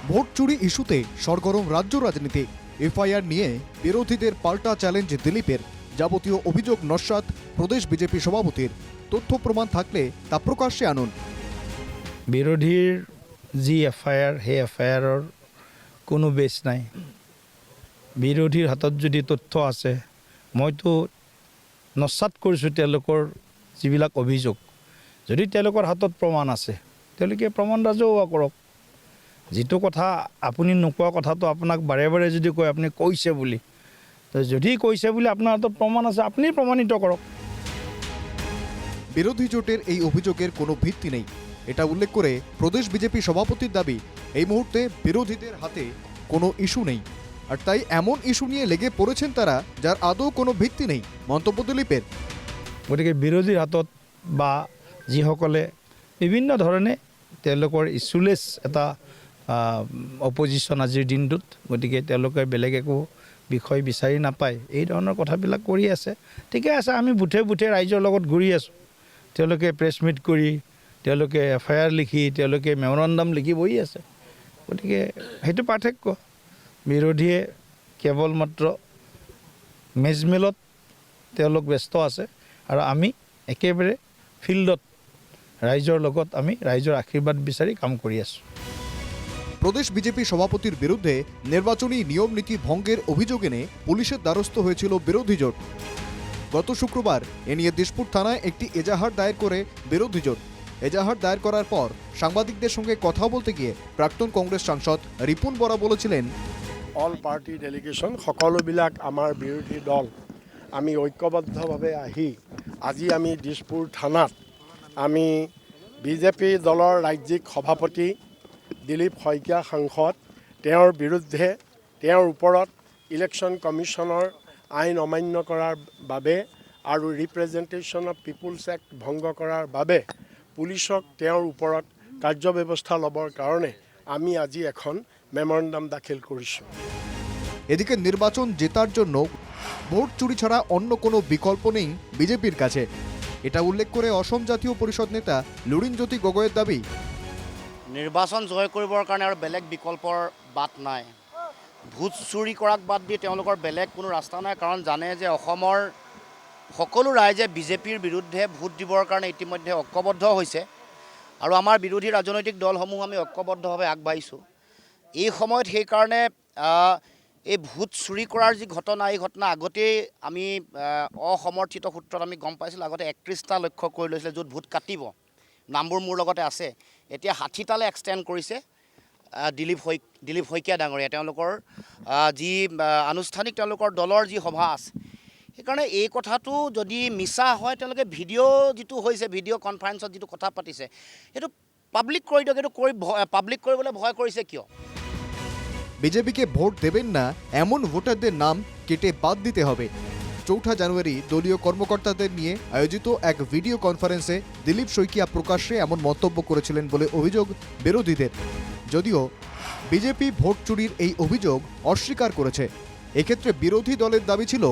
Vote চুরি ইস্যুতে সরগরম রাজ্য রাজনীতি। এফআইআর নিয়ে বিরোধীদের পাল্টা চ্যালেঞ্জ দিলীপের। যাবতীয় অভিযোগ নস্যাৎ প্রদেশ বিজেপি সভাপতির। তথ্য প্রমাণ থাকলে তা প্রকাশ্যে আনুন। বিৰোধীৰ যি এফআইআৰ সেই এফআইআৰৰ কোনো বেছ নাই। বিৰোধীৰ হাতত যদি তথ্য আছে মইতো নস্যাৎ কৰিছোঁ তেওঁলোকৰ যিবিলাক অভিযোগ। যদি তেওঁলোকৰ হাতত প্ৰমাণ আছে তেওঁলোকে প্ৰমাণ ৰাজহুৱা কৰক। যিটো কথা আপুনি নোকোৱা কথাটো আপোনাক বাৰে বাৰে যদি কয় আপুনি কৈছে বুলি, যদি কৈছে বুলি আপোনাৰ হাতত প্ৰমাণ আছে আপুনি প্ৰমাণিত কৰক। বিরোধী জোটের এই অভিযোগের কোনো ভিত্তি নেই, এটা উল্লেখ করে প্রদেশ বিজেপি সভাপতির দাবি এই মুহূর্তে বিরোধীদের হাতে কোনো ইস্যু নেই, আর তাই এমন ইস্যু নিয়ে লেগে পড়েছেন তারা যার আদৌ কোনো ভিত্তি নেই। মন্তব্য দিলীপের। গতিকে বিৰোধীৰ হাতত বা যিসকলে বিভিন্ন ধৰণে তেওঁলোকৰ ইস্যুলেছ এটা অপজিশ্যন আজিৰ দিনটোত, গতিকে তেওঁলোকে বেলেগ একো বিষয় বিচাৰি নাপায়, এই ধৰণৰ কথাবিলাক কৰি আছে। ঠিকে আছে, আমি বুথে বুথে ৰাইজৰ লগত ঘূৰি আছোঁ। তেওঁলোকে প্ৰেছ মিট কৰি, তেওঁলোকে এফআইআৰ লিখি, তেওঁলোকে মেমৰেণ্ডাম লিখি বহি আছে। গতিকে সেইটো পাৰ্থক্য। বিৰোধীয়ে কেৱল মাত্ৰ মেজমেলত তেওঁলোক ব্যস্ত আছে, আৰু আমি একেবাৰে ফিল্ডত ৰাইজৰ লগত আমি ৰাইজৰ আশীৰ্বাদ বিচাৰি কাম কৰি আছোঁ। প্রদেশ বিজেপি সভাপতির বিরুদ্ধে নির্বাচনী নিয়ম নীতি ভঙ্গের অভিযোগ এনে পুলিশের দ্বারস্থ হয়েছিল বিরোধী জোট। গত শুক্রবার এ নিয়ে দিশপুর থানায় একটি এজাহার দায়ের করে বিরোধী জোট। এজাহার দায়ের করার পর সাংবাদিকদের সঙ্গে কথা বলতে গিয়ে প্রাক্তন কংগ্রেস সাংসদ রিপুন বরা বলেছিলেন, অল পার্টি ডেলিগেশন সকলোবিলাক আমাৰ বিৰোধী দল আমি ঐক্যবদ্ধভাৱে আহি আজি আমি দিশপুৰ থানাত আমি বিজেপি দলৰ ৰাজ্যিক সভাপতি দিলীপ শইকীয়া সাংসদ তেওঁৰ বিৰুদ্ধে তেওঁৰ ওপৰত ইলেকশ্যন কমিশ্যনৰ আইন অমান্য কৰাৰ বাবে আৰু ৰিপ্ৰেজেণ্টেশ্যন অফ পিপুলছ এক্ট ভংগ কৰাৰ বাবে পুলিচক তেওঁৰ ওপৰত কাৰ্যব্যৱস্থা ল'বৰ কাৰণে আমি আজি এখন মেমৰেণ্ডাম দাখিল কৰিছোঁ। এদিকে নির্বাচন জেতার জন্য ভোট চুরি ছাড়া অন্য কোনো বিকল্প নেই বিজেপির কাছে। এটা উল্লেখ করে অসম জাতীয় পরিষদ নেতা লুরিনজ্যোতি গগৈৰ দাবী, নিৰ্বাচন জয় কৰিবৰ কাৰণে আৰু বেলেগ বিকল্পৰ বাট নাই। ভোট চুৰি কৰাক বাদ দি তেওঁলোকৰ বেলেগ কোনো ৰাস্তা নাই, কাৰণ জানে যে অসমৰ সকলো ৰাইজে বিজেপিৰ বিৰুদ্ধে ভোট দিবৰ কাৰণে ইতিমধ্যে ঐক্যবদ্ধ হৈছে, আৰু আমাৰ বিৰোধী ৰাজনৈতিক দলসমূহ আমি ঐক্যবদ্ধভাৱে আগবাঢ়িছোঁ। এই সময়ত সেইকাৰণে এই ভোট চুৰি কৰাৰ যি ঘটনা, এই ঘটনা আগতেই আমি অসমৰ্থিত সূত্ৰত আমি গম পাইছিলোঁ। আগতে 31টা লক্ষ্য কৰি লৈছিলে য'ত ভোট কাটিব, নামবোৰ মোৰ লগতে আছে। এতিয়া 60টালৈ এক্সটেণ্ড কৰিছে দিলীপ শইকীয়া ডাঙৰীয়া, তেওঁলোকৰ যি আনুষ্ঠানিক তেওঁলোকৰ দলৰ যি সভা আছে। সেইকাৰণে এই কথাটো যদি মিছা হয়, তেওঁলোকে ভিডিঅ' যিটো হৈছে, ভিডিঅ' কনফাৰেন্সত যিটো কথা পাতিছে, সেইটো পাব্লিক কৰি দিয়ক। এইটো পাব্লিক কৰিবলৈ ভয় কৰিছে কিয়? বিজেপিকে ভোট দেবেন না এমন ভোটারদের নাম কেটে বাদ দিতে হবে। 4 জানুয়ারি দলীয় কর্মকর্তাদের নিয়ে আয়োজিত এক ভিডিও কনফারেন্সে দিলীপ শইকীয়া প্রকাশ্যে এমন মন্তব্য করেছিলেন বলে অভিযোগ বিরোধীদের। যদিও বিজেপি ভোট চুরির এই অভিযোগ অস্বীকার করেছে। এক্ষেত্রে বিরোধী দলের দাবি ছিল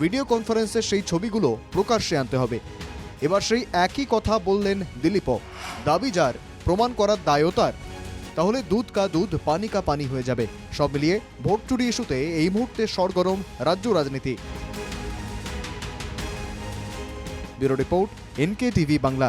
ভিডিও কনফারেন্সের সেই ছবিগুলো প্রকাশ্যে আনতে হবে। এবার সেই একই কথা বললেন দিলীপও। দাবি যার, প্রমাণ করার দায়ও তার। তাহলে দুধ কা দুধ পানি কা পানি হয়ে যাবে। সব মিলিয়ে ভোট চুরি ইস্যুতে এই মুহূর্তে সরগরম রাজ্য রাজনীতি। Bureau report, NK TV Bangla.